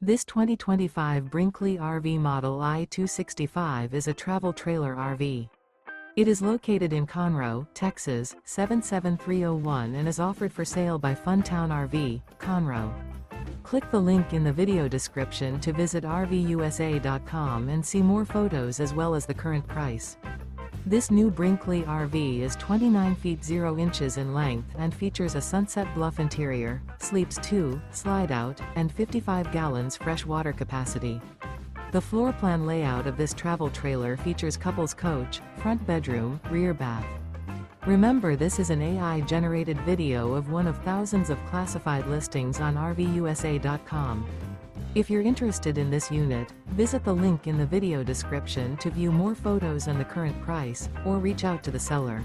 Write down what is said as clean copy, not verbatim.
This 2025 Brinkley RV Model I 265 is a travel trailer RV. It is located in Conroe, Texas, 77301 and is offered for sale by Funtown RV, Conroe. Click the link in the video description to visit RVUSA.com and see more photos as well as the current price. This new Brinkley RV is 29 feet 0 inches in length and features a Sunset Bluff interior, sleeps 2, Slideout, and 55 gallons fresh water capacity. The floor plan layout of this travel trailer features couples coach, front bedroom, rear bath. Remember, this is an AI-generated video of one of thousands of classified listings on RVUSA.com. If you're interested in this unit, visit the link in the video description to view more photos and the current price, or reach out to the seller.